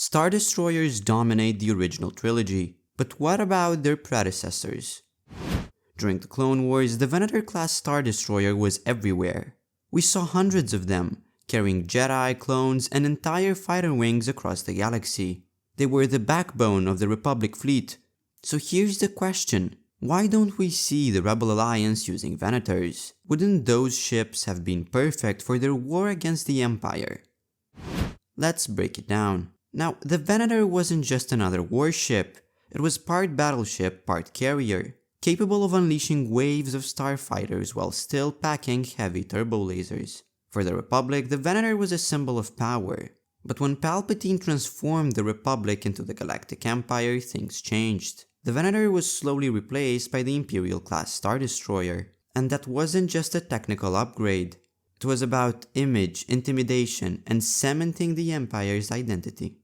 Star Destroyers dominate the original trilogy, but what about their predecessors? During the Clone Wars, the Venator-class Star Destroyer was everywhere. We saw hundreds of them, carrying Jedi, clones, and entire fighter wings across the galaxy. They were the backbone of the Republic fleet. So here's the question, why don't we see the Rebel Alliance using Venators? Wouldn't those ships have been perfect for their war against the Empire? Let's break it down. Now, the Venator wasn't just another warship, it was part battleship, part carrier, capable of unleashing waves of starfighters while still packing heavy turbo lasers. For the Republic, the Venator was a symbol of power. But when Palpatine transformed the Republic into the Galactic Empire, things changed. The Venator was slowly replaced by the Imperial-class Star Destroyer. And that wasn't just a technical upgrade. It was about image, intimidation, and cementing the Empire's identity.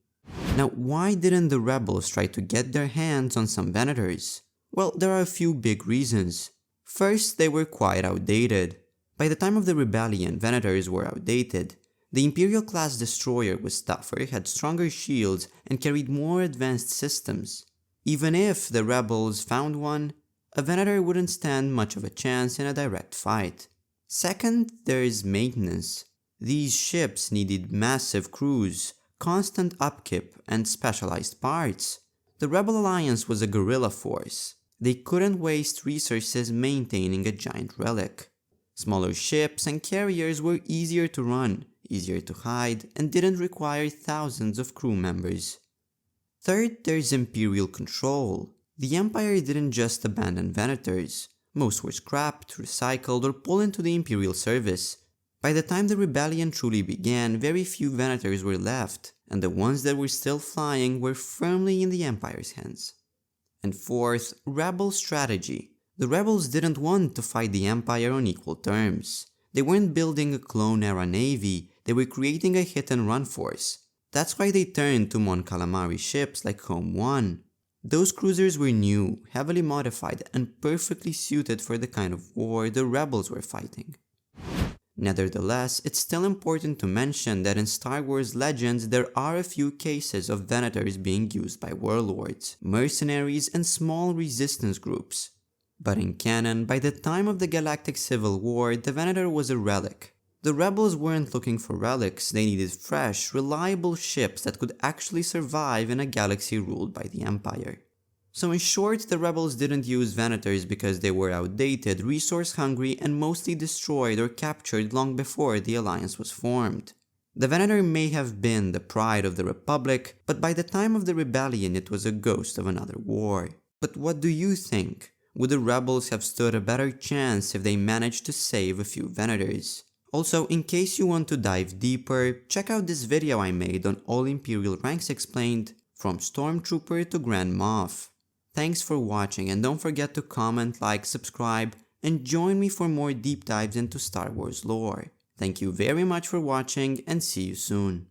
Now, why didn't the Rebels try to get their hands on some Venators? Well, there are a few big reasons. First, they were quite outdated. By the time of the Rebellion, Venators were outdated. The Imperial-class destroyer was tougher, had stronger shields, and carried more advanced systems. Even if the Rebels found one, a Venator wouldn't stand much of a chance in a direct fight. Second, there is maintenance. These ships needed massive crews, constant upkeep, and specialized parts. The Rebel Alliance was a guerrilla force. They couldn't waste resources maintaining a giant relic. Smaller ships and carriers were easier to run, easier to hide, and didn't require thousands of crew members. Third, there's Imperial control. The Empire didn't just abandon Venators. Most were scrapped, recycled, or pulled into the Imperial service. By the time the rebellion truly began, very few Venators were left, and the ones that were still flying were firmly in the Empire's hands. And fourth, Rebel strategy. The Rebels didn't want to fight the Empire on equal terms. They weren't building a clone-era navy, they were creating a hit-and-run force. That's why they turned to Mon Calamari ships like Home 1. Those cruisers were new, heavily modified, and perfectly suited for the kind of war the Rebels were fighting. Nevertheless, it's still important to mention that in Star Wars Legends there are a few cases of Venators being used by warlords, mercenaries, and small resistance groups. But in canon, by the time of the Galactic Civil War, the Venator was a relic. The Rebels weren't looking for relics, they needed fresh, reliable ships that could actually survive in a galaxy ruled by the Empire. So in short, the Rebels didn't use Venators because they were outdated, resource-hungry, and mostly destroyed or captured long before the Alliance was formed. The Venator may have been the pride of the Republic, but by the time of the Rebellion it was a ghost of another war. But what do you think? Would the Rebels have stood a better chance if they managed to save a few Venators? Also, in case you want to dive deeper, check out this video I made on all Imperial ranks explained, from Stormtrooper to Grand Moff. Thanks for watching, and don't forget to comment, like, subscribe, and join me for more deep dives into Star Wars lore. Thank you very much for watching, and see you soon.